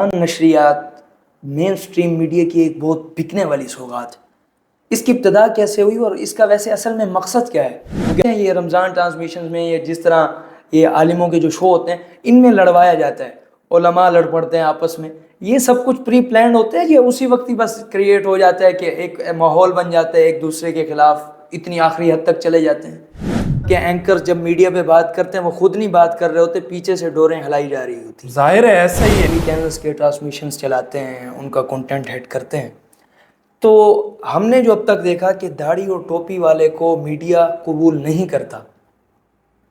نشریات مین stream media کی ایک بہت بکنے والی سوغات ہے۔ اس کی ابتدا کیسے ہوئی اور اس کا ویسے اصل میں مقصد کیا ہے؟ کیونکہ یہ رمضان ٹرانسمیشن میں یا جس طرح یہ عالموں کے جو شو ہوتے ہیں ان میں لڑوایا جاتا ہے، علماء لڑ پڑتے ہیں آپس میں، یہ سب کچھ پری پلانڈ ہوتا ہے یا اسی وقت ہی بس کریٹ ہو جاتا ہے کہ ایک ماحول بن جاتا ہے ایک دوسرے کے خلاف اتنی آخری حد تک چلے جاتے ہیں کہ اینکر جب میڈیا پہ بات کرتے ہیں وہ خود نہیں بات کر رہے ہوتے، پیچھے سے ڈوریں ہلائی جا رہی ہوتی؟ ظاہر ہے ایسا ہی ہے۔ ٹی وی چینلز کے ٹرانسمیشنز چلاتے ہیں، ان کا کنٹینٹ ہیڈ کرتے ہیں، تو ہم نے جو اب تک دیکھا کہ داڑھی اور ٹوپی والے کو میڈیا قبول نہیں کرتا،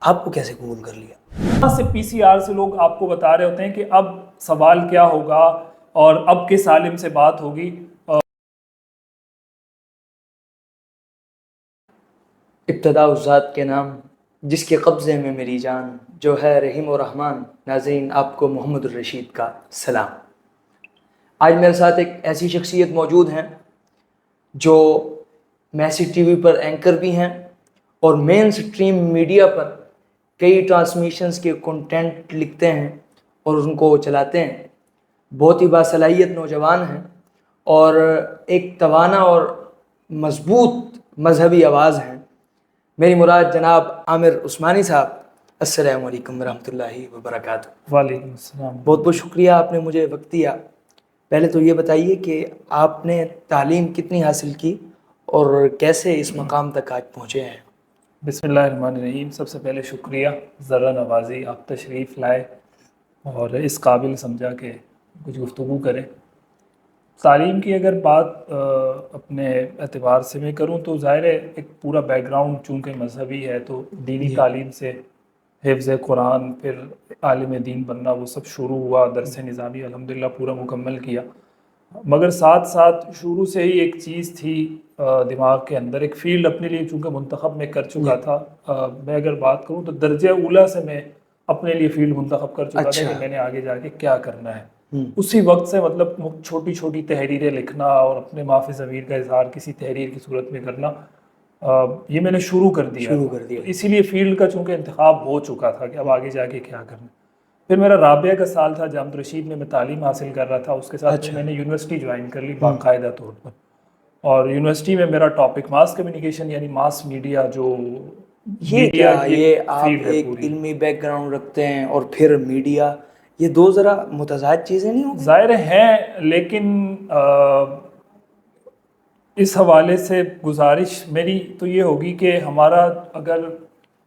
آپ کو کیسے قبول کر لیا؟ یہاں سے پی سی آر سے لوگ آپ کو بتا رہے ہوتے ہیں کہ اب سوال کیا ہوگا اور اب کس عالم سے بات ہوگی۔ ابتدا اس ذات کے نام جس کے قبضے میں میری جان، جو ہے رحیم و رحمان۔ ناظرین، آپ کو محمد الرشید کا سلام۔ آج میرے ساتھ ایک ایسی شخصیت موجود ہیں جو میسج ٹی وی پر اینکر بھی ہیں اور مین سٹریم میڈیا پر کئی ٹرانسمیشنز کے کنٹینٹ لکھتے ہیں اور ان کو چلاتے ہیں۔ بہت ہی باصلاحیت نوجوان ہیں اور ایک توانا اور مضبوط مذہبی آواز ہیں۔ میری مراد جناب عامر عثمانی صاحب۔ السلام علیکم ورحمۃ اللہ وبرکاتہ۔ وعلیکم السلام۔ بہت بہت شکریہ، آپ نے مجھے وقت دیا۔ پہلے تو یہ بتائیے کہ آپ نے تعلیم کتنی حاصل کی اور کیسے اس مقام تک آج پہنچے ہیں؟ بسم اللہ الرحمن الرحیم۔ سب سے پہلے شکریہ، ذرا نوازی، آپ تشریف لائے اور اس قابل سمجھا کہ کچھ گفتگو کریں۔ تعلیم کی اگر بات اپنے اعتبار سے میں کروں تو ظاہر ہے ایک پورا بیک گراؤنڈ چونکہ مذہبی ہے تو دینی تعلیم سے حفظ قرآن، پھر عالم دین بننا، وہ سب شروع ہوا۔ درس نظامی الحمدللہ پورا مکمل کیا، مگر ساتھ ساتھ شروع سے ہی ایک چیز تھی دماغ کے اندر، ایک فیلڈ اپنے لیے چونکہ منتخب میں کر چکا تھا۔ میں اگر بات کروں تو درجہ اولیٰ سے میں اپنے لیے فیلڈ منتخب کر چکا تھا کہ میں نے آگے جا کے کیا کرنا ہے۔ اسی وقت سے مطلب چھوٹی چھوٹی تحریریں لکھنا اور اپنے مافِ ضمیر کا اظہار کسی تحریر کی صورت میں کرنا، یہ میں نے شروع کر دیا۔ اسی لیے فیلڈ کا چونکہ انتخاب ہو چکا تھا کہ اب آگے جا کے کیا کرنا۔ پھر میرا رابعہ کا سال تھا، جامعہ رشید میں تعلیم حاصل کر رہا تھا، اس کے ساتھ میں نے یونیورسٹی جوائن کر لی باقاعدہ طور پر، اور یونیورسٹی میں میرا ٹاپک ماس کمیونیکیشن یعنی ماس میڈیا، جو یہ آپ ایک علمی بیک گراؤنڈ رکھتے ہیں اور پھر میڈیا، یہ دو ذرا متضاد چیزیں نہیں ہوگی؟ ظاہر ہیں، لیکن اس حوالے سے گزارش میری تو یہ ہوگی کہ ہمارا اگر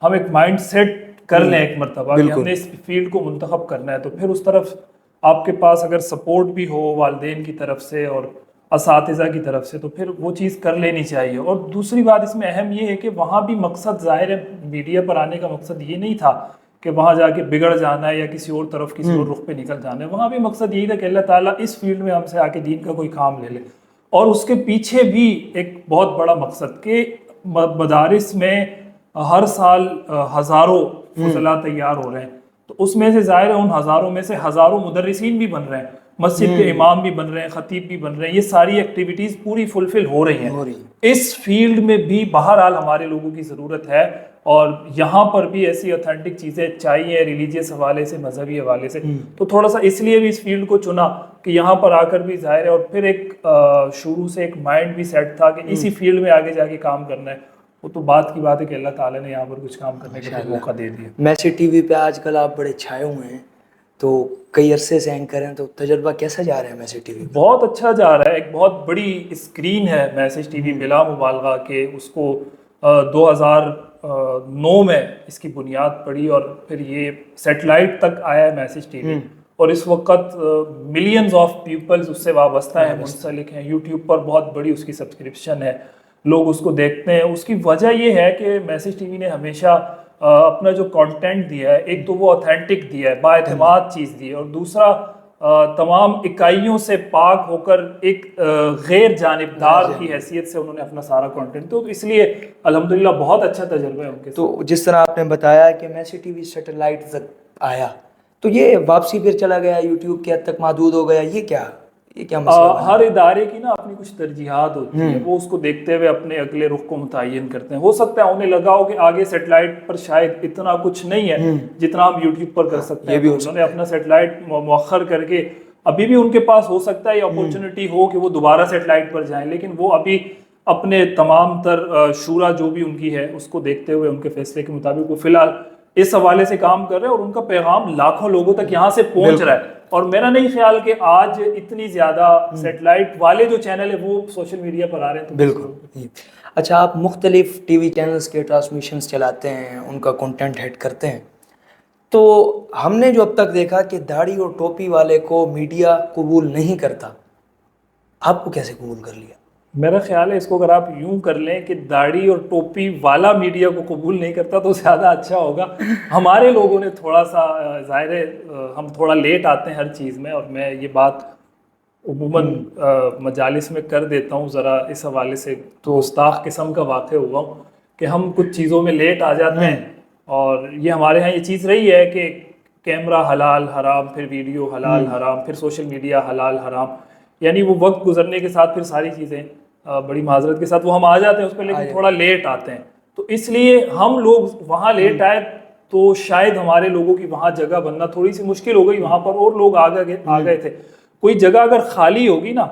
ہم ایک مائنڈ سیٹ کر لیں ایک مرتبہ کہ ہم نے اس فیلڈ کو منتخب کرنا ہے، تو پھر اس طرف آپ کے پاس اگر سپورٹ بھی ہو والدین کی طرف سے اور اساتذہ کی طرف سے تو پھر وہ چیز کر لینی چاہیے۔ اور دوسری بات اس میں اہم یہ ہے کہ وہاں بھی مقصد ظاہر ہے، میڈیا پر آنے کا مقصد یہ نہیں تھا کہ وہاں جا کے بگڑ جانا ہے یا کسی اور طرف کسی اور رخ پہ نکل جانا ہے۔ وہاں بھی مقصد یہی تھا کہ اللہ تعالیٰ اس فیلڈ میں ہم سے آ کے دین کا کوئی کام لے لے۔ اور اس کے پیچھے بھی ایک بہت بڑا مقصد کہ مدارس میں ہر سال ہزاروں فضلاء تیار ہو رہے ہیں، تو اس میں سے ظاہر ہے ان ہزاروں میں سے ہزاروں مدرسین بھی بن رہے ہیں، مسجد کے امام بھی بن رہے ہیں، خطیب بھی بن رہے ہیں، یہ ساری ایکٹیویٹیز پوری فلفل ہو رہی ہیں۔ اس فیلڈ میں بھی بہرحال ہمارے لوگوں کی ضرورت ہے، اور یہاں پر بھی ایسی اوتھینٹک چیزیں چاہیے ریلیجیس حوالے سے، مذہبی حوالے سے، تو تھوڑا سا اس لیے بھی اس فیلڈ کو چنا کہ یہاں پر آ کر بھی ظاہر ہے، اور پھر ایک شروع سے ایک مائنڈ بھی سیٹ تھا کہ اسی فیلڈ میں آگے جا کے کام کرنا ہے۔ وہ تو بات کی بات ہے کہ اللہ تعالیٰ نے یہاں پر کچھ کام کرنے کا موقع دے دیا۔ میسج ٹی وی پہ آج کل آپ بڑے چھائے ہوئے ہیں، تو کئی عرصے سے اینکر ہیں، تو تجربہ کیسا جا رہا ہے میسج ٹی وی؟ بہت اچھا جا رہا ہے، ایک بہت بڑی اسکرین ہے میسج ٹی وی، بلا مبالغہ کہ اس کو 2009 میں اس کی بنیاد پڑی اور پھر یہ سیٹلائٹ تک آیا ہے میسج ٹی وی، اور اس وقت ملینز آف پیپلز اس سے وابستہ ہیں، منسلک ہیں۔ یوٹیوب پر بہت بڑی اس کی سبسکرپشن ہے، لوگ اس کو دیکھتے ہیں۔ اس کی وجہ یہ ہے کہ میسج ٹی وی نے ہمیشہ اپنا جو کانٹینٹ دیا ہے، ایک تو وہ اوتھینٹک دیا ہے، با اعتماد چیز دی ہے، اور دوسرا تمام اکائیوں سے پاک ہو کر ایک غیر جانبدار کی حیثیت سے انہوں نے اپنا سارا کانٹینٹ، تو اس لیے الحمدللہ بہت اچھا تجربہ ہے ان کے۔ تو جس طرح آپ نے بتایا کہ میسج ٹی وی سیٹلائٹ تک آیا، تو یہ واپسی پھر چلا گیا، یوٹیوب کے حد تک محدود ہو گیا، یہ کیا مسئلہ؟ ہر ادارے کی نا اپنی کچھ ترجیحات ہوتی ہیں، وہ اس کو دیکھتے ہوئے اپنے اگلے رخ کو متعین کرتے ہیں۔ ہو سکتا ہے انہیں لگا ہو کہ آگے سیٹلائٹ پر شاید اتنا کچھ نہیں ہے جتنا ہم یوٹیوب پر کر سکتے ہیں، انہوں نے اپنا سیٹلائٹ مؤخر کر کے ابھی بھی ان کے پاس ہو سکتا ہے یہ اپورچونٹی ہو کہ وہ دوبارہ سیٹلائٹ پر جائیں، لیکن وہ ابھی اپنے تمام تر شورا جو بھی ان کی ہے اس کو دیکھتے ہوئے ان کے فیصلے کے مطابق وہ فی الحال اس حوالے سے کام کر رہے ہیں، اور ان کا پیغام لاکھوں لوگوں تک یہاں سے پہنچ رہا ہے. اور میرا نہیں خیال کہ آج اتنی زیادہ سیٹلائٹ والے جو چینل ہیں وہ سوشل میڈیا پر آ رہے ہیں. تو بالکل. اچھا، آپ مختلف ٹی وی چینلز کے ٹرانسمیشنز چلاتے ہیں، ان کا کنٹینٹ ہیڈ کرتے ہیں، تو ہم نے جو اب تک دیکھا کہ داڑھی اور ٹوپی والے کو میڈیا قبول نہیں کرتا، آپ کو کیسے قبول کر لیا؟ میرا خیال ہے اس کو اگر آپ یوں کر لیں کہ داڑھی اور ٹوپی والا میڈیا کو قبول نہیں کرتا تو زیادہ اچھا ہوگا. ہمارے لوگوں نے تھوڑا سا ظاہر ہے ہم تھوڑا لیٹ آتے ہیں ہر چیز میں، اور میں یہ بات عموماً مجالس میں کر دیتا ہوں، ذرا اس حوالے سے تو گستاخ قسم کا واقع ہوا ہوں کہ ہم کچھ چیزوں میں لیٹ آ جاتے ہیں. اور یہ ہمارے ہاں یہ چیز رہی ہے کہ کیمرہ حلال حرام، پھر ویڈیو حلال حرام، پھر سوشل میڈیا حلال حرام، یعنی وہ وقت گزرنے کے ساتھ پھر ساری چیزیں بڑی معذرت کے ساتھ وہ ہم آ جاتے ہیں اس پہ، لیکن تھوڑا لیٹ آتے ہیں. تو اس لیے ہم لوگ وہاں لیٹ آئے تو شاید ہمارے لوگوں کی وہاں جگہ بننا تھوڑی سی مشکل ہو گئی وہاں پر، اور لوگ آ گئے تھے. کوئی جگہ اگر خالی ہوگی نا،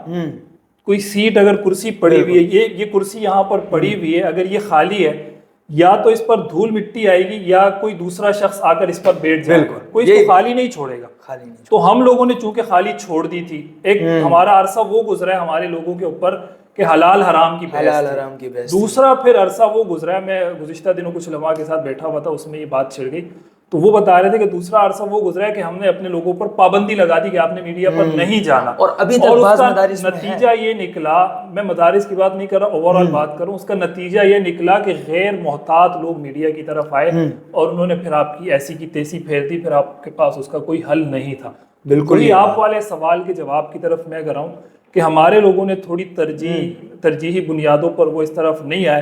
کوئی سیٹ اگر کرسی پڑی ہوئی ہے، یہ کرسی یہاں پر پڑی ہوئی ہے، اگر یہ خالی ہے یا تو اس پر دھول مٹی آئے گی یا کوئی دوسرا شخص آ کر اس پر بیٹھ جائے گا، کوئی اس کو خالی نہیں چھوڑے گا. تو ہم لوگوں نے چونکہ خالی چھوڑ دی تھی، ایک ہمارا عرصہ وہ گزرا ہے ہمارے لوگوں کے اوپر کہ حلال حرام کی بحث. دوسرا پھر عرصہ وہ گزرا ہے، میں گزشتہ دنوں کچھ علماء کے ساتھ بیٹھا ہوا تھا، اس میں یہ بات چھڑ گئی، تو وہ بتا رہے تھے کہ دوسرا عرصہ وہ گزرا ہے کہ ہم نے اپنے لوگوں پر پابندی لگا دی کہ آپ نے میڈیا پر نہیں جانا. اور ابھی تک اس کا نتیجہ یہ نکلا، میں مدارس کی بات نہیں کر رہا، اوور آل بات کروں، اس کا نتیجہ یہ نکلا کہ غیر محتاط لوگ میڈیا کی طرف آئے اور انہوں نے پھر آپ کی ایسی کی تیسی پھیر دی، پھر آپ کے پاس اس کا کوئی حل نہیں تھا. بالکل. آپ والے سوال کے جواب کی طرف میں اگر آؤں کہ ہمارے لوگوں نے تھوڑی ترجیحی بنیادوں پر وہ اس طرف نہیں آئے،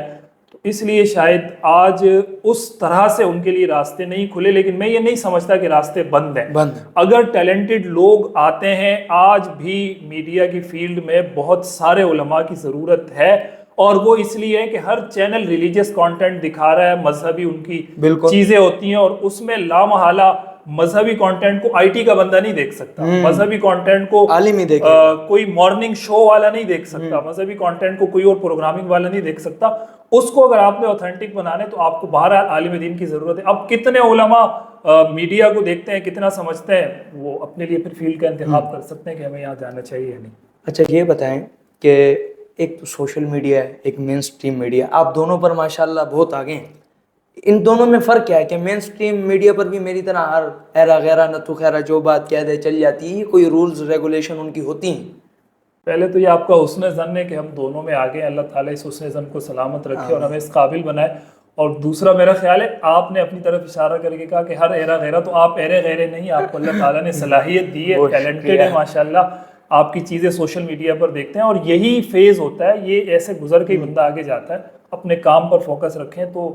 تو اس لیے شاید آج اس طرح سے ان کے لیے راستے نہیں کھلے. لیکن میں یہ نہیں سمجھتا کہ راستے بند ہیں. اگر ٹیلنٹڈ لوگ آتے ہیں، آج بھی میڈیا کی فیلڈ میں بہت سارے علماء کی ضرورت ہے، اور وہ اس لیے ہے کہ ہر چینل ریلیجیس کانٹینٹ دکھا رہا ہے، مذہبی ان کی چیزیں ہوتی ہیں، اور اس میں لامحالہ مذہبی کانٹینٹ کو آئی ٹی کا بندہ نہیں دیکھ سکتا، مذہبی کانٹینٹ کو کوئی مارننگ شو والا نہیں دیکھ سکتا، مذہبی کانٹینٹ کو کوئی اور پروگرامنگ والا نہیں دیکھ سکتا. اس کو اگر آپ نے اوتھینٹک بنانے تو آپ کو بہرحال عالم دین کی ضرورت ہے. اب کتنے علماء میڈیا کو دیکھتے ہیں، کتنا سمجھتے ہیں، وہ اپنے لیے پھر فیلڈ کا انتخاب کر سکتے ہیں کہ ہمیں یہاں جانا چاہیے یا نہیں. اچھا، یہ بتائیں کہ ایک تو سوشل میڈیا ہے، ایک مین اسٹریم میڈیا، آپ دونوں پر ماشاءاللہ بہت آگے ہیں. ان دونوں میں فرق کیا ہے کہ مین اسٹریم میڈیا پر بھی میری طرح ہر ایرا غیرہ نتو خیرہ جو بات کہہ دے چل جاتی ہے، کوئی رولز ریگولیشن ان کی ہوتی ہیں؟ پہلے تو یہ آپ کا حسن ظن ہے کہ ہم دونوں میں آگے ہیں، اللہ تعالیٰ اس حسن ظن کو سلامت رکھے اور ہمیں اس قابل بنائے. اور دوسرا میرا خیال ہے آپ نے اپنی طرف اشارہ کر کے کہا کہ ہر ایرا غیرہ، تو آپ ایرے غیرے نہیں، آپ کو اللہ تعالیٰ نے صلاحیت دی ہے، ٹیلنٹڈ ہے ماشاءاللہ، آپ کی چیزیں سوشل میڈیا پر دیکھتے ہیں، اور یہی فیز ہوتا ہے، یہ ایسے گزر کے ہی بندہ آگے جاتا ہے. اپنے کام پر فوکس رکھیں تو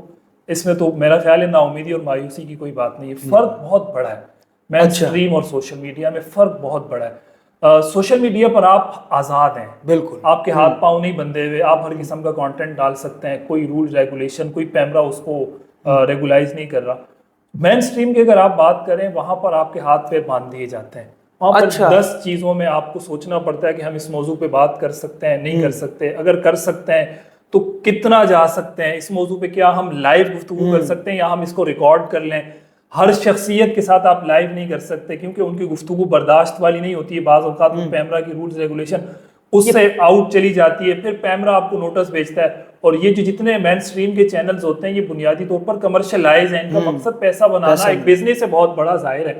اس میں تو میرا خیال ہے نا امیدی اور مایوسی کی کوئی بات نہیں ہے. فرق بہت بڑا ہے مین اسٹریم اور سوشل میڈیا میں، فرق بہت بڑا ہے. سوشل میڈیا پر آپ آزاد ہیں، بالکل، آپ کے ہاتھ پاؤں نہیں بندھے ہوئے، آپ ہر قسم کا کانٹینٹ ڈال سکتے ہیں، کوئی رول ریگولیشن، کوئی پیمرا اس کو ریگولائز نہیں کر رہا. مین اسٹریم کی اگر آپ بات کریں، وہاں پر آپ کے ہاتھ پیر باندھ دیے جاتے ہیں، وہاں پر 10 چیزوں میں آپ کو سوچنا پڑتا ہے کہ ہم اس موضوع پہ بات کر سکتے ہیں، نہیں کر سکتے، اگر کر سکتے ہیں تو کتنا جا سکتے ہیں اس موضوع پہ، کیا ہم لائیو گفتگو کر سکتے ہیں یا ہم اس کو ریکارڈ کر لیں. ہر شخصیت کے ساتھ آپ لائیو نہیں کر سکتے کیونکہ ان کی گفتگو برداشت والی نہیں ہوتی ہے، بعض اوقات وہ پیمرا کی رولز ریگولیشن اس سے آؤٹ چلی جاتی ہے، پھر پیمرا آپ کو نوٹس بھیجتا ہے. اور یہ جو جتنے مین اسٹریم کے چینلز ہوتے ہیں یہ بنیادی طور پر کمرشلائز ہیں، ان کا مقصد پیسہ بنانا، ایک بزنس ہے بہت بڑا ظاہر ہے.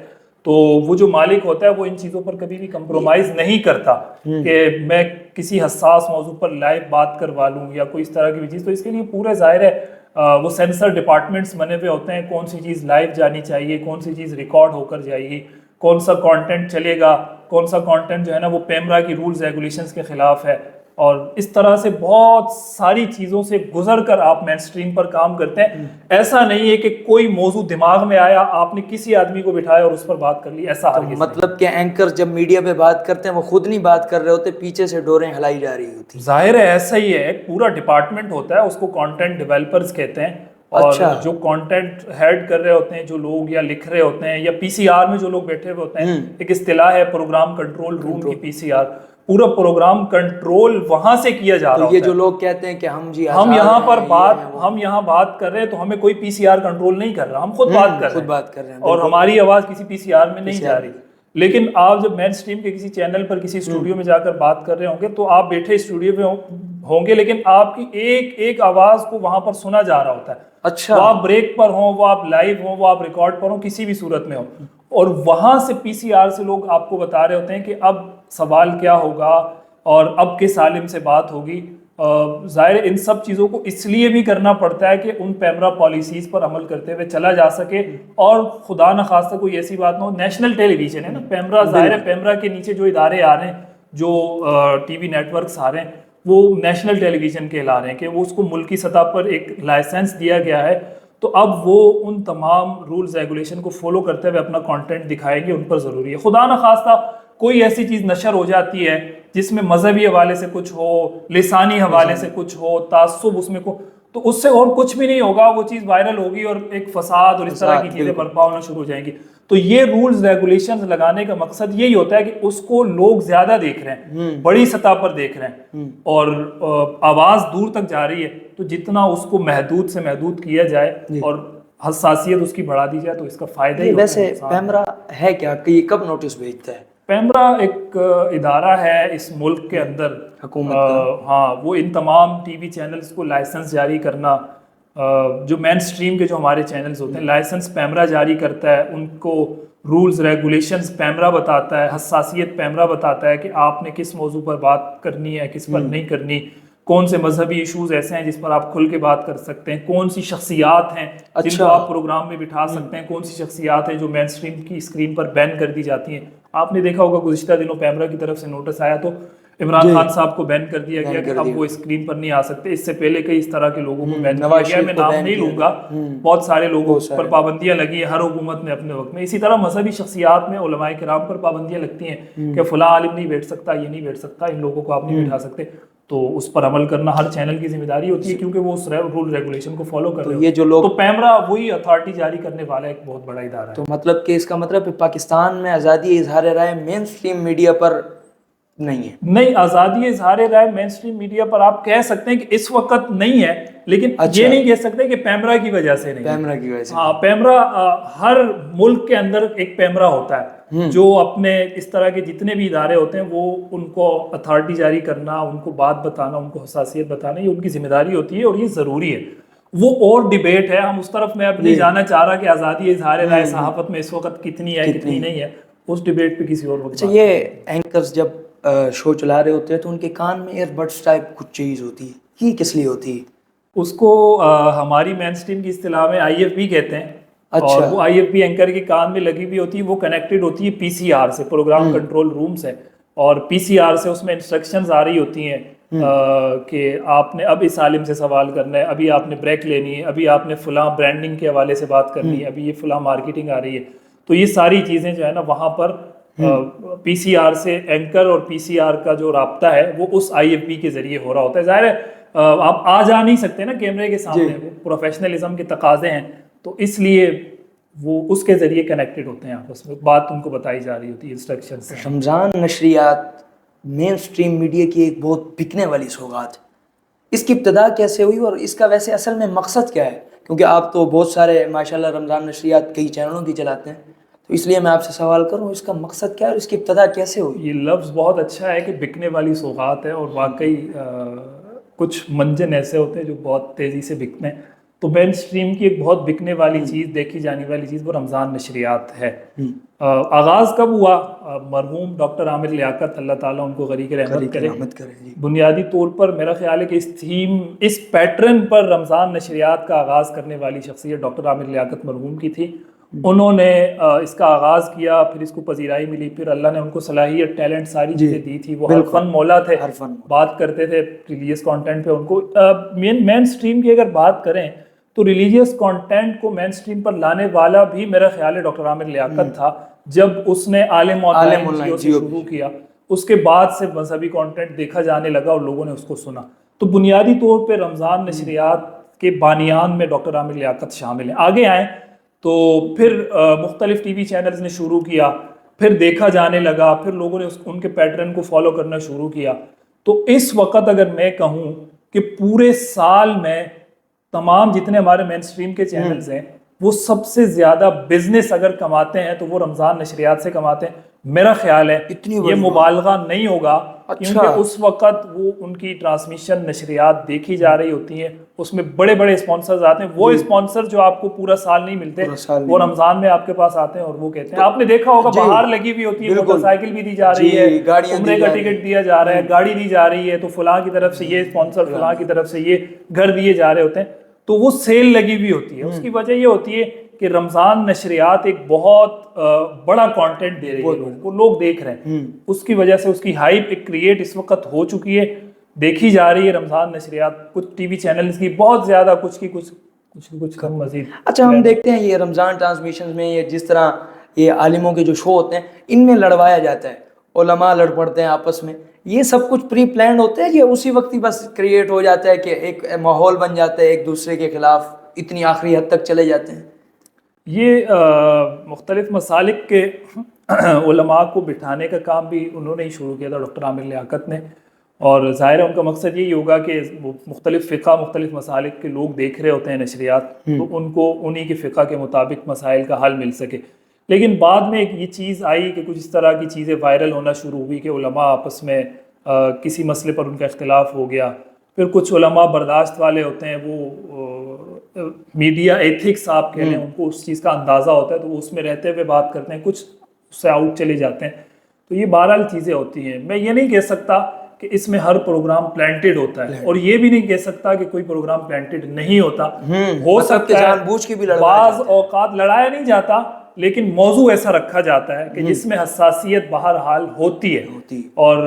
تو وہ جو مالک ہوتا ہے وہ ان چیزوں پر کبھی بھی کمپرومائز نہیں کرتا کہ میں کسی حساس موضوع پر لائیو بات کروا لوں یا کوئی اس طرح کی چیز. تو اس کے لیے پورے ظاہر ہے وہ سینسر ڈپارٹمنٹس بنے ہوئے ہوتے ہیں، کون سی چیز لائیو جانی چاہیے، کون سی چیز ریکارڈ ہو کر جائے گی، کون سا کانٹینٹ چلے گا، کون سا کانٹینٹ جو ہے نا وہ پیمرا کی رولز ریگولیشنز کے خلاف ہے. اور اس طرح سے بہت ساری چیزوں سے گزر کر آپ مین اسٹریم پر کام کرتے ہیں. ایسا نہیں ہے کہ کوئی موضوع دماغ میں آیا آپ نے کسی آدمی کو بٹھایا اور اس پر بات کر لی، ایسا مطلب کہ اینکر جب میڈیا پہ بات کرتے ہیں وہ خود نہیں بات کر رہے ہوتے، پیچھے سے ڈوریں ہلائی جا رہی ہوتی. ظاہر ہے ایسا ہی ہے، ایک پورا ڈپارٹمنٹ ہوتا ہے، اس کو کانٹینٹ ڈیولپرز کہتے ہیں، اور جو کانٹینٹ ہیڈ کر رہے ہوتے ہیں جو لوگ یا لکھ رہے ہوتے ہیں یا پی سی آر میں جو لوگ بیٹھے ہوئے ہوتے ہیں، ایک اصطلاح ہے پروگرام کنٹرول روم کی، پی سی آر، پورا پروگرام کنٹرول وہاں سے کیا جا رہا ہوتا ہے. یہ جو لوگ کہتے ہیں کہ ہم یہاں بات کر رہے ہیں تو ہمیں کوئی پی سی آر کنٹرول نہیں کر رہا، ہم خود بات کر رہے ہیں اور ہماری آواز کسی پی سی آر میں نہیں جا رہی. لیکن آپ جب مین اسٹریم کے کسی چینل پر کسی اسٹوڈیو میں جا کر بات کر رہے ہوں گے تو آپ بیٹھے اسٹوڈیو میں ہوں گے، لیکن آپ کی ایک ایک آواز کو وہاں پر سنا جا رہا ہوتا ہے. اچھا، وہ آپ بریک پر ہوں، وہ آپ لائیو ہوں، وہ آپ ریکارڈ پر ہوں، کسی بھی صورت میں ہوں، اور وہاں سے پی سی آر سے لوگ آپ کو بتا رہے ہوتے ہیں کہ اب سوال کیا ہوگا اور اب کس عالم سے بات ہوگی. ظاہر ان سب چیزوں کو اس لیے بھی کرنا پڑتا ہے کہ ان پیمرا پالیسیز پر عمل کرتے ہوئے چلا جا سکے، اور خدا نخواستہ کوئی ایسی بات نہ ہو. نیشنل ٹیلی ویژن ہے نا پیمرا، ظاہر ہے پیمرا کے نیچے جو ادارے آ رہے ہیں، جو ٹی وی نیٹ ورکس آ رہے ہیں، وہ نیشنل ٹیلی ویژن کہلا رہے ہیں کہ وہ اس کو ملکی سطح پر ایک لائسنس دیا گیا ہے. تو اب وہ ان تمام رولز ریگولیشن کو فالو کرتے ہوئے اپنا کانٹینٹ دکھائیں گے، ان پر ضروری ہے. خدا نخواستہ کوئی ایسی چیز نشر ہو جاتی ہے جس میں مذہبی حوالے سے کچھ ہو، لسانی حوالے سے کچھ ہو، تعصب اس میں کو، تو اس سے اور کچھ بھی نہیں ہوگا، وہ چیز وائرل ہوگی اور ایک فساد اور اس طرح کی چیزیں برپا ہونا شروع ہو جائیں گی. تو یہ رولز ریگولیشنز لگانے کا مقصد یہی ہوتا ہے کہ اس کو لوگ زیادہ دیکھ رہے ہیں، بڑی سطح پر دیکھ رہے ہیں اور آواز دور تک جا رہی ہے، تو جتنا اس کو محدود سے محدود کیا جائے اور حساسیت اس کی بڑھا دی جائے تو اس کا فائدہ ہی ہوتا ہے. ویسے پیمرا ہے کیا، کہ یہ کب نوٹس بھیجتا ہے؟ پیمرا ایک ادارہ ہے اس ملک کے اندر، حکومت کا. ہاں، وہ ان تمام ٹی وی چینلز کو لائسنس جاری کرنا، جو مین اسٹریم کے جو ہمارے چینلز ہوتے ہیں، لائسنس پیمرا جاری کرتا ہے، ان کو رولز ریگولیشنز پیمرا بتاتا ہے، حساسیت پیمرا بتاتا ہے کہ آپ نے کس موضوع پر بات کرنی ہے، کس پر نہیں کرنی، کون سے مذہبی ایشوز ایسے ہیں جس پر آپ کھل کے بات کر سکتے ہیں، کون سی شخصیات ہیں جن کو آپ پروگرام میں بٹھا سکتے ہیں، کون سی شخصیات ہیں جو مین اسٹریم کی اسکرین پر بین کر دی جاتی ہیں. آپ نے دیکھا ہوگا گزشتہ دنوں پیمرا کی طرف سے نوٹس آیا تو عمران خان صاحب کو بین کر دیا گیا کہ اب وہ اسکرین پر نہیں آ سکتے. اس سے پہلے کئی اس طرح کے لوگوں کو بین کیا گیا، میں نام نہیں لوں گا، بہت سارے لوگوں پر پابندیاں لگی ہیں ہر حکومت میں اپنے وقت میں. اسی طرح مذہبی شخصیات میں علماء کرام پر پابندیاں لگتی ہیں کہ فلاں عالم نہیں بیٹھ سکتا، یہ نہیں بیٹھ سکتا، ان لوگوں کو آپ نہیں بٹھا سکتے. تو اس پر عمل کرنا ہر چینل کی ذمہ داری ہوتی ہے کیونکہ وہ اس رول ریگولیشن کو فالو کر رہے ہیں. تو پیمرا وہی اتھارٹی جاری کرنے والا ایک بہت بڑا ادارہ ہے. تو مطلب کہ اس کا مطلب پاکستان میں آزادی اظہار رائے مین اسٹریم میڈیا پر نہیں ہے؟ نہیں، آزادی اظہار رائے مین اسٹریم میڈیا پر آپ کہہ سکتے ہیں کہ اس وقت نہیں ہے، لیکن یہ نہیں کہہ سکتے کہ پیمرا کی وجہ سے نہیں. پیمرا کی وجہ سے؟ ہاں، پیمرا ہر ملک کے اندر ایک پیمرا ہوتا ہے جو اپنے اس طرح کے جتنے بھی ادارے ہوتے ہیں وہ ان کو اتھارٹی جاری کرنا، ان کو بات بتانا، ان کو حساسیت بتانا، یہ ان کی ذمہ داری ہوتی ہے اور یہ ضروری ہے. وہ اور ڈیبیٹ ہے، ہم اس طرف میں اب نہیں جانا چاہ رہا کہ آزادی اظہار رائے صحافت میں اس وقت کتنی ہے کتنی نہیں ہے، اس ڈیبیٹ پہ کسی اور وقت. اچھا، یہ اینکرز جب شو چلا رہے ہوتے ہیں تو ان کے کان میں ایئر بڈس ٹائپ کچھ چیز ہوتی ہے، یہ کس لیے ہوتی ہے؟ اس کو ہماری مین اسٹریم کی اصطلاح میں آئی ایف بی کہتے ہیں. اور وہ آئی ایف بی اینکر کے کان میں لگی ہوئی ہوتی ہے، وہ کنیکٹڈ ہوتی ہے پی سی آر سے، پروگرام کنٹرول روم سے، اور پی سی آر سے اس میں انسٹرکشنز آ رہی ہوتی ہیں کہ آپ نے اب اس عالم سے سوال کرنا ہے، ابھی آپ نے بریک لینی ہے، ابھی آپ نے فلاں برانڈنگ کے حوالے سے بات کرنی ہے، ابھی یہ فلاں مارکیٹنگ آ رہی ہے. تو یہ ساری چیزیں جو ہے نا وہاں پر پی سی آر سے اینکر اور پی سی آر کا جو رابطہ ہے وہ اس آئی ایف بی کے ذریعے ہو رہا ہوتا ہے. ظاہر ہے آپ آ جا نہیں سکتے نا کیمرے کے سامنے، وہ پروفیشنلزم کے تقاضے ہیں، تو اس لیے وہ اس کے ذریعے کنیکٹڈ ہوتے ہیں آپس میں، بات ان کو بتائی جا رہی ہوتی ہے انسٹرکشن سے. رمضان نشریات مین اسٹریم میڈیا کی ایک بہت بکنے والی سوغات، اس کی ابتدا کیسے ہوئی اور اس کا ویسے اصل میں مقصد کیا ہے؟ کیونکہ آپ تو بہت سارے ماشاءاللہ رمضان نشریات کئی چینلوں کی چلاتے ہیں، تو اس لیے میں آپ سے سوال کروں اس کا مقصد کیا ہے اور اس کی ابتدا کیسے ہوئی؟ یہ لفظ بہت اچھا ہے کہ بکنے والی سوغات ہے، اور واقعی کچھ منجن ایسے ہوتے ہیں جو بہت تیزی سے بکتے ہیں. تو مین اسٹریم کی ایک بہت بکنے والی چیز، دیکھی جانے والی چیز، وہ رمضان نشریات ہے. آغاز کب ہوا؟ مرحوم ڈاکٹر عامر لیاقت، اللہ تعالیٰ ان کو غریق رحمت کرے. بنیادی طور پر میرا خیال ہے کہ اس تھیم، اس پیٹرن پر رمضان نشریات کا آغاز کرنے والی شخصیت ڈاکٹر عامر لیاقت مرحوم کی تھی. انہوں نے اس کا آغاز کیا، پھر اس کو پذیرائی ملی، پھر اللہ نے ان کو صلاحیت، ٹیلنٹ، ساری چیزیں دی تھی. وہ ہر فن مولا تھے، بات کرتے تھے ریلیجیس کانٹینٹ پہ. ان کو مین اسٹریم کی اگر بات کریں تو ریلیجیس کانٹینٹ کو مین اسٹریم پر لانے والا بھی میرا خیال ہے ڈاکٹر عامر لیاقت تھا، جب اس نے عالم آن لائن سے شروع کیا. اس کے بعد سے مذہبی کانٹینٹ دیکھا جانے لگا اور لوگوں نے اس کو سنا. تو بنیادی طور پہ رمضان نشریات کے بانیان میں ڈاکٹر عامر لیاقت شامل ہیں. آگے آئیں تو پھر مختلف ٹی وی چینلز نے شروع کیا, پھر دیکھا جانے لگا, پھر لوگوں نے ان کے پیٹرن کو فالو کرنا شروع کیا. تو اس وقت اگر میں کہوں کہ پورے سال میں تمام جتنے ہمارے مین اسٹریم کے چینلز ہیں وہ سب سے زیادہ بزنس اگر کماتے ہیں تو وہ رمضان نشریات سے کماتے ہیں. میرا خیال ہے یہ مبالغہ نہیں ہوگا, کیونکہ اس وقت وہ ان کی ٹرانسمیشن نشریات دیکھی جا رہی ہوتی ہیں, اس میں بڑے بڑے اسپانسرز آتے ہیں. وہ اسپانسر جو آپ کو پورا سال نہیں ملتے وہ رمضان میں آپ کے پاس آتے ہیں اور وہ کہتے ہیں, آپ نے دیکھا ہوگا باہر لگی ہوئی ہوتی ہے, موٹر سائیکل بھی دی جا رہی ہے, عمرے کا ٹکٹ دیا جا رہا ہے, گاڑی دی جا رہی ہے, تو فلاں کی طرف سے یہ اسپانسر, فلاں کی طرف سے یہ گھر دیے جا رہے ہوتے ہیں. تو وہ سیل لگی ہوئی ہوتی ہے. اس کی وجہ یہ ہوتی ہے کہ رمضان نشریات ایک بہت بڑا کانٹینٹ دے رہی ہے, وہ لوگ دیکھ رہے ہیں. اس کی وجہ سے اس کی ہائپ ایک کریٹ اس وقت ہو چکی ہے, دیکھی جا رہی ہے رمضان نشریات. کچھ ٹی وی چینلز کی بہت زیادہ, کچھ کی کچھ کم مزید. اچھا, ہم دیکھتے ہیں یہ رمضان ٹرانسمیشن میں یہ جس طرح یہ عالموں کے جو شو ہوتے ہیں ان میں لڑوایا جاتا ہے, علماء لڑ پڑتے ہیں آپس میں, یہ سب کچھ پری پلانڈ ہوتا ہے یا اسی وقت ہی بس کریٹ ہو جاتا ہے کہ ایک ماحول بن جاتا ہے ایک دوسرے کے خلاف اتنی آخری حد تک چلے جاتے ہیں؟ یہ مختلف مسالک کے علماء کو بٹھانے کا کام بھی انہوں نے ہی شروع کیا تھا, ڈاکٹر عامر لیاقت نے. اور ظاہر ہے ان کا مقصد یہی ہوگا کہ مختلف فقہ, مختلف مسالک کے لوگ دیکھ رہے ہوتے ہیں نشریات, تو ان کو انہی کے فقہ کے مطابق مسائل کا حل مل سکے. لیکن بعد میں ایک یہ چیز آئی کہ کچھ اس طرح کی چیزیں وائرل ہونا شروع ہوئی کہ علماء آپس میں کسی مسئلے پر ان کا اختلاف ہو گیا. پھر کچھ علماء برداشت والے ہوتے ہیں, وہ میڈیا ایتھکس آپ کہہ لیں, ان کو اس چیز کا اندازہ ہوتا ہے تو وہ اس میں رہتے ہوئے بات کرتے ہیں, کچھ اس سے آؤٹ چلے جاتے ہیں. تو یہ بہرحال چیزیں ہوتی ہیں. میں یہ نہیں کہہ سکتا کہ اس میں ہر پروگرام پلانٹڈ ہوتا ہے, اور یہ بھی نہیں کہہ سکتا کہ کوئی پروگرام پلانٹڈ نہیں ہوتا. ہو سکتا ہے بعض اوقات لڑایا نہیں جاتا, لیکن موضوع ایسا رکھا جاتا ہے کہ جس میں حساسیت بہرحال ہوتی ہے. اور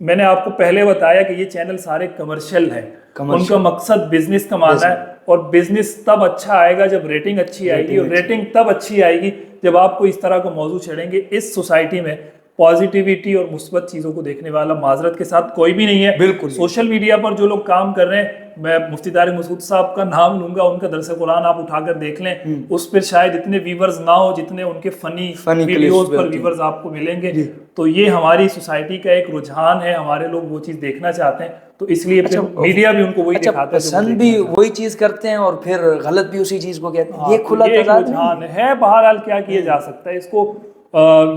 میں نے آپ کو پہلے بتایا کہ یہ چینل سارے کمرشل ہیں, ان کا مقصد بزنس کمانا ہے, اور بزنس تب اچھا آئے گا جب ریٹنگ اچھی آئے گی, اور ریٹنگ تب اچھی آئے گی جب آپ کو اس طرح کا موضوع چھیڑیں گے. اس سوسائٹی میں پازیٹیوٹی اور مثبت چیزوں کو دیکھنے والا معذرت کے ساتھ کوئی بھی نہیں ہے. بالکل سوشل میڈیا پر جو لوگ کام کر رہے ہیں, میں مفتی طارق مسعود صاحب کا نام لوں گا, ان کا درس قرآن آپ اٹھا کر دیکھ لیں, اس پر شاید اتنے ویورز نہ ہو جتنے ان کے فنی ویڈیوز پر ویورز آپ کو ملیں گے. تو یہ ہماری سوسائٹی کا ایک رجحان ہے, ہمارے لوگ وہ چیز دیکھنا چاہتے ہیں, تو اس لیے پھر میڈیا بھی ان کو وہی دکھاتا ہے, پسند بھی وہی چیز کرتے ہیں اور پھر غلط بھی اسی چیز کو کہتے ہیں. یہ کھلا رجحان ہے. بہرحال کیا کیا جا سکتا ہے اس کو,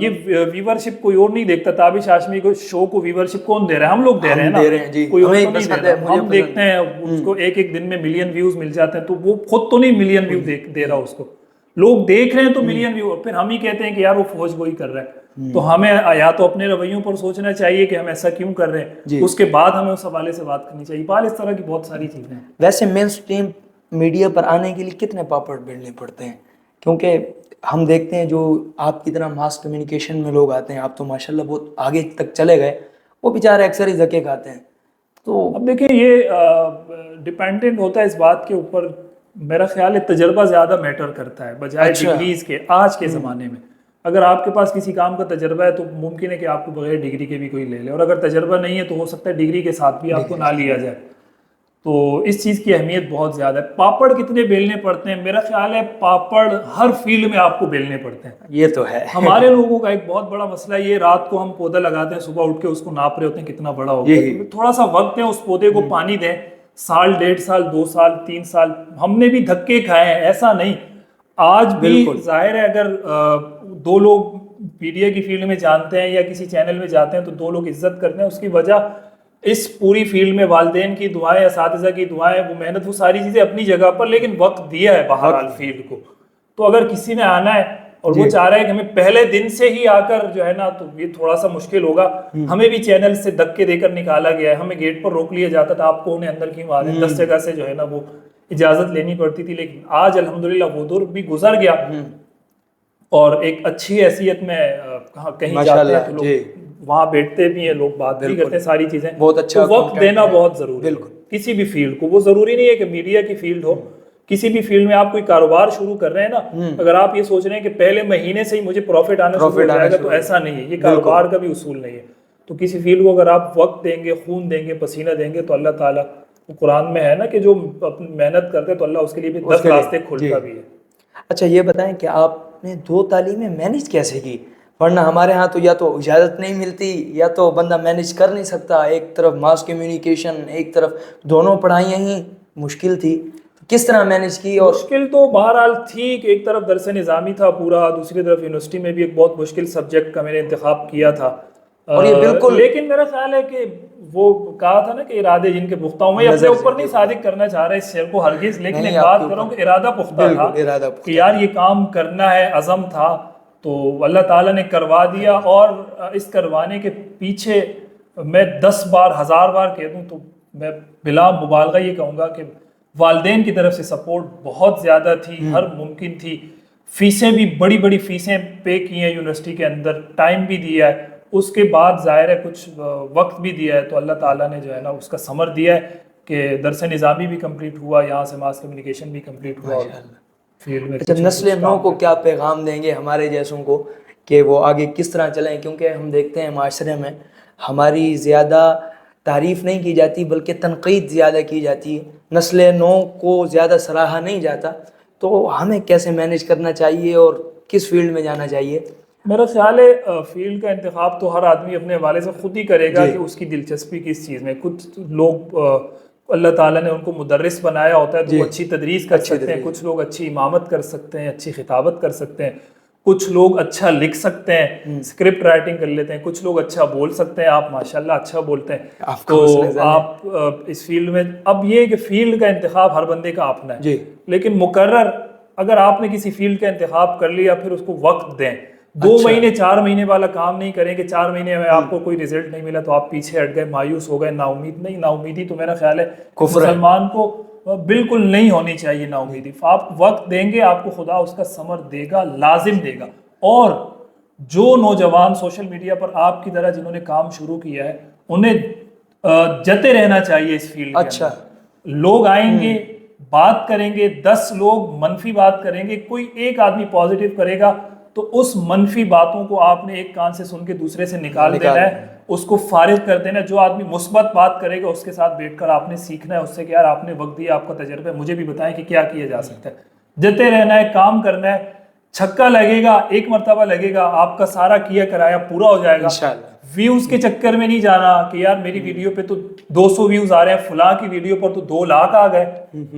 یہ ویورشپ کوئی اور نہیں دیکھتا. تابش ہاشمی کو شو کو ویورشپ کون دے رہا ہے؟ ہم لوگ دے رہے ہیں نا, کوئی اور تو نہیں دے رہا. ہم دیکھتے ہیں اس کو, ایک دن میں ملین ویوز مل جاتے ہیں, تو وہ خود تو نہیں ملین ویو دے رہا, اس کو لوگ دیکھ رہے ہیں تو ملین ویو, پھر ہم ہی کہتے ہیں کہ یار وہ فوج گوئی کر رہا ہے. تو ہمیں یا تو اپنے رویوں پر سوچنا چاہیے کہ ہم ایسا کیوں کر رہے ہیں, اس کے بعد ہمیں اس حوالے سے بات کرنی چاہیے. بال اس طرح کی بہت ساری چیزیں ہیں. ویسے مین اسٹریم میڈیا پر آنے کے لیے کتنے پاپڑ بیلنے پڑتے ہیں؟ کیونکہ ہم دیکھتے ہیں جو آپ کی طرح ماس کمیونیکیشن میں لوگ آتے ہیں, آپ تو ماشاءاللہ بہت آگے تک چلے گئے, وہ بیچارے اکثر ہی دھکے کھاتے ہیں. تو اب دیکھیں یہ ڈیپینڈنٹ ہوتا ہے اس بات کے اوپر, میرا خیال ہے تجربہ زیادہ میٹر کرتا ہے بجائے ڈگریز کے. آج کے زمانے میں اگر آپ کے پاس کسی کام کا تجربہ ہے تو ممکن ہے کہ آپ کو بغیر ڈگری کے بھی کوئی لے لے, اور اگر تجربہ نہیں ہے تو ہو سکتا ہے ڈگری کے ساتھ بھی آپ کو نہ لیا جائے. تو اس چیز کی اہمیت بہت زیادہ ہے. پاپڑ کتنے بیلنے پڑتے ہیں؟ میرا خیال ہے پاپڑ ہر فیلڈ میں آپ کو بیلنے پڑتے ہیں. یہ تو ہے. ہمارے لوگوں کا ایک بہت بڑا مسئلہ یہ, رات کو ہم پودا لگاتے ہیں, صبح اٹھ کے اس کو ناپ رہے ہوتے ہیں کتنا بڑا ہوگا. تھوڑا سا وقت ہے, اس پودے کو پانی دیں, سال 1.5 سال 2 سال 3 سال. ہم نے بھی دھکے کھائے ہیں, ایسا نہیں. آج بھی ظاہر ہے اگر 2 لوگ میڈیا کی فیلڈ میں جانتے ہیں یا کسی چینل میں جاتے ہیں تو 2 لوگ عزت کرتے ہیں. اس کی وجہ اس پوری فیلڈ میں والدین کی دعائیں, اساتذہ کی دعائیں, وہ محنت, وہ ساری چیزیں اپنی جگہ پر, لیکن وقت دیا ہے بہرحال فیلڈ کو. تو اگر کسی نے آنا ہے اور وہ چاہ رہا ہے کہ ہمیں پہلے دن سے ہی آ کر جو ہے نا, تو یہ تھوڑا سا مشکل ہوگا. ہمیں بھی چینل سے دھکے دے کر نکالا گیا ہے, ہمیں گیٹ پر روک لیا جاتا تھا, آپ کو انہیں اندر کیوں آ رہے ہیں, 10 جگہ سے جو ہے نا وہ اجازت لینی پڑتی تھی. لیکن آج الحمدللہ وہ دور بھی گزر گیا, اور ایک اچھی حیثیت میں کہیں جاتے ہیں تو لوگ وہاں بیٹھتے بھی ہیں, لوگ بات بھی کرتے ہیں, ساری چیزیں. بہت اچھا وقت دینا بہت ضروری ہے کسی بھی فیلڈ کو. وہ ضروری نہیں ہے کہ میڈیا کی فیلڈ ہو, کسی بھی فیلڈ میں آپ کوئی کاروبار شروع کر رہے ہیں نا, اگر آپ یہ سوچ رہے ہیں کہ پہلے مہینے سے ہی مجھے پروفٹ آنا شروع ہو جائے گا, تو ایسا نہیں ہے. یہ کاروبار کا بھی اصول نہیں ہے. تو کسی فیلڈ کو اگر آپ وقت دیں گے, خون دیں گے, پسینہ دیں گے, تو اللہ تعالیٰ قرآن میں ہے نا کہ جو اپنی محنت کرتے ہیں تو اللہ اس کے لیے بھی 10 راستے کھولتا بھی ہے. اچھا یہ بتائیں کہ آپ نے 2 تعلیمیں مینیج کیسے کی؟ ورنہ ہمارے ہاں تو یا تو اجازت نہیں ملتی یا تو بندہ مینیج کر نہیں سکتا. ایک طرف ماس کمیونیکیشن، ایک طرف دونوں پڑھائیاں ہی مشکل تھی. کس طرح مینیج کی؟ اور مشکل تو بہرحال تھی کہ ایک طرف درس نظامی تھا پورا، دوسری طرف یونیورسٹی میں بھی ایک بہت مشکل سبجیکٹ کا میں نے انتخاب کیا تھا. اور یہ بالکل لیکن میرا خیال ہے کہ وہ کہا تھا نا کہ ارادے جن کے پختہ ہوں، میں اپنے اوپر نہیں صادق کرنا چاہ رہا اس شعر کو ہرگز، لیکن ایک بات کروں کہ ارادہ پختہ تھا کہ یار یہ کام کرنا ہے، عزم تھا تو اللہ تعالیٰ نے کروا دیا. اور اس کروانے کے پیچھے میں 10 بار 1000 بار کہہ دوں تو میں بلا مبالغہ یہ کہوں گا کہ والدین کی طرف سے سپورٹ بہت زیادہ تھی، ہر ممکن تھی. فیسیں بھی بڑی بڑی فیسیں پے کی ہیں یونیورسٹی کے اندر، ٹائم بھی دیا ہے، اس کے بعد ظاہر ہے کچھ وقت بھی دیا ہے تو اللہ تعالیٰ نے جو ہے نا اس کا ثمر دیا ہے کہ درس نظامی بھی کمپلیٹ ہوا، یہاں سے ماس کمیونیکیشن بھی کمپلیٹ ہوا. فیلڈ میں اچھا نسل نو کو کیا پیغام دیں گے ہمارے جیسوں کو کہ وہ آگے کس طرح چلیں؟ کیونکہ ہم دیکھتے ہیں معاشرے میں ہماری زیادہ تعریف نہیں کی جاتی بلکہ تنقید زیادہ کی جاتی ہے، نسل نو کو زیادہ سراہا نہیں جاتا. تو ہمیں کیسے مینیج کرنا چاہیے اور کس فیلڈ میں جانا چاہیے؟ میرا خیال ہے فیلڈ کا انتخاب تو ہر آدمی اپنے حوالے سے خود ہی کرے گا کہ اس کی دلچسپی کس چیز میں. کچھ لوگ اللہ تعالیٰ نے ان کو مدرس بنایا ہوتا ہے تو وہ اچھی تدریس کر سکتے ہیں، کچھ لوگ اچھی امامت کر سکتے ہیں، اچھی خطابت کر سکتے ہیں، کچھ لوگ اچھا لکھ سکتے ہیں، اسکرپٹ رائٹنگ کر لیتے ہیں، کچھ لوگ اچھا بول سکتے ہیں. آپ ماشاءاللہ اچھا بولتے ہیں تو آپ اس فیلڈ میں. اب یہ کہ فیلڈ کا انتخاب ہر بندے کا اپنا ہے، لیکن مقرر اگر آپ نے کسی فیلڈ کا انتخاب کر لیا پھر اس کو وقت دیں. 2 مہینے 4 مہینے والا کام نہیں کریں کہ 4 مہینے میں آپ کو کوئی رزلٹ نہیں ملا تو آپ پیچھے ہٹ گئے، مایوس ہو گئے، نا امید. نہیں، نا امیدی تو میرا خیال ہے مسلمان کو بالکل نہیں ہونی چاہیے نا امیدی. آپ وقت دیں گے آپ کو خدا اس کا ثمر دے گا، لازم دے گا. اور جو نوجوان سوشل میڈیا پر آپ کی طرح جنہوں نے کام شروع کیا ہے انہیں جتے رہنا چاہیے اس فیلڈ کے اندر. لوگ آئیں گے، بات کریں گے، 10 لوگ منفی بات کریں گے، کوئی ایک آدمی پازیٹیو کرے گا تو اس منفی باتوں کو آپ نے ایک کان سے سن کے دوسرے سے نکال دینا ہے، اس کو فارغ کر دینا ہے. جو آدمی مثبت بات کرے گا اس کے ساتھ بیٹھ کر آپ نے سیکھنا ہے اس سے کہ یار آپ نے وقت دیا، آپ کا تجربہ ہے، مجھے بھی بتائیں کہ کیا کیا جا سکتا ہے. جتے رہنا ہے، کام کرنا ہے. چھکا لگے گا، ایک مرتبہ لگے گا، آپ کا سارا کیا کرایا پورا ہو جائے گا. ویوز کے چکر میں نہیں جانا کہ یار میری ویڈیو پہ تو 200 ویوز آ رہے ہیں، فلاں کی ویڈیو پر تو 2 لاکھ آ گئے.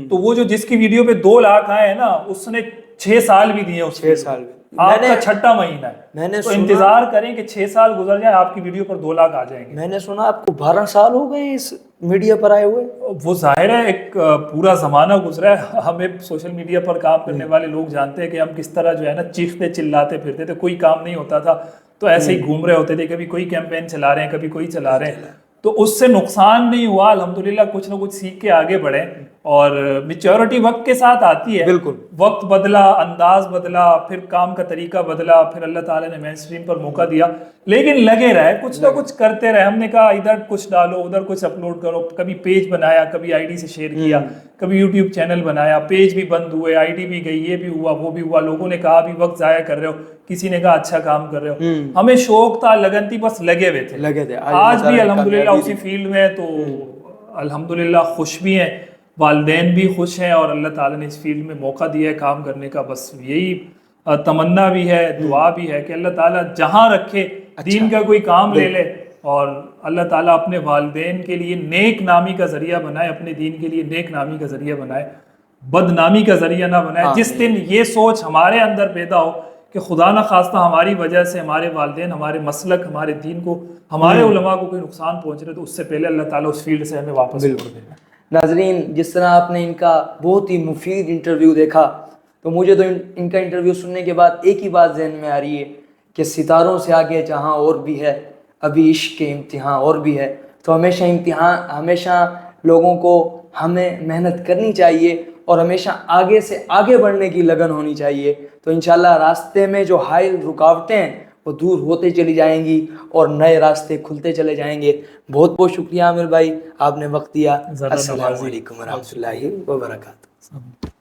تو وہ جو جس کی ویڈیو پہ 2 لاکھ آئے ہیں نا اس نے 6 سال بھی دیے، اس 6 سال آپ کا 6واں مہینہ ہے تو انتظار کریں کہ 6 سال گزر جائیں آپ کی ویڈیو پر 2 لاکھ آ جائیں گے. میں نے سنا آپ کو 12 سال ہو گئے اس میڈیا پر آئے ہوئے. وہ ظاہر ہے ایک پورا زمانہ گزرا ہے. ہمیں سوشل میڈیا پر کام کرنے والے لوگ جانتے ہیں کہ ہم کس طرح جو ہے نا چیختے چلاتے پھرتے تھے. کوئی کام نہیں ہوتا تھا تو ایسے ہی گھوم رہے ہوتے تھے، کبھی کوئی کیمپین چلا رہے ہیں، کبھی کوئی چلا رہے ہیں. تو اس سے نقصان نہیں ہوا، الحمدللہ کچھ نہ کچھ سیکھ کے آگے بڑھے. اور میچورٹی وقت کے ساتھ آتی ہے، بالکل وقت بدلا، انداز بدلا، پھر کام کا طریقہ بدلا، پھر اللہ تعالیٰ نے مین اسٹریم پر موقع دیا. لیکن لگے رہے، کچھ نہ کچھ کرتے رہے. ہم نے کہا ادھر کچھ ڈالو، ادھر کچھ اپلوڈ کرو. کبھی پیج بنایا، کبھی آئی ڈی سے شیئر کیا، کبھی یوٹیوب چینل بنایا. پیج بھی بند ہوئے، آئی ڈی بھی گئی، یہ بھی ہوا وہ بھی ہوا. لوگوں نے کہا ابھی وقت ضائع کر رہے ہو، کسی نے کہا اچھا کام کر رہے ہو. ہمیں شوق تھا، لگن تھی، بس لگے ہوئے تھے. آج بھی الحمدللہ اسی فیلڈ میں تو الحمدللہ خوش بھی ہیں، والدین بھی خوش ہیں اور اللہ تعالیٰ نے اس فیلڈ میں موقع دیا ہے کام کرنے کا. بس یہی تمنا بھی ہے، دعا بھی ہے کہ اللہ تعالیٰ جہاں رکھے دین کا کوئی کام لے لے اور اللہ تعالیٰ اپنے والدین کے لیے نیک نامی کا ذریعہ بنائے، اپنے دین کے لیے نیک نامی کا ذریعہ بنائے، بدنامی کا ذریعہ نہ بنائے. جس دن یہ سوچ ہمارے اندر پیدا ہو کہ خدا نہ خواستہ ہماری وجہ سے ہمارے والدین، ہمارے مسلک، ہمارے دین کو، ہمارے علماء کو کوئی نقصان پہنچ رہے تو اس سے پہلے اللہ تعالیٰ اس فیلڈ سے ہمیں واپس کر دے. ناظرین، جس طرح آپ نے ان کا بہت ہی مفید انٹرویو دیکھا تو مجھے تو ان کا انٹرویو سننے کے بعد ایک ہی بات ذہن میں آ رہی ہے کہ ستاروں سے آگے جہاں اور بھی ہے، ابھی عشق کے امتحان اور بھی ہے. تو ہمیشہ لوگوں کو ہمیں محنت کرنی چاہیے اور ہمیشہ آگے سے آگے بڑھنے کی لگن ہونی چاہیے. تو انشاءاللہ راستے میں جو حائل رکاوٹیں ہیں وہ دور ہوتے چلی جائیں گی اور نئے راستے کھلتے چلے جائیں گے. بہت بہت شکریہ عامر بھائی، آپ نے وقت دیا. السلام علیکم ورحمۃ اللہ وبرکاتہ.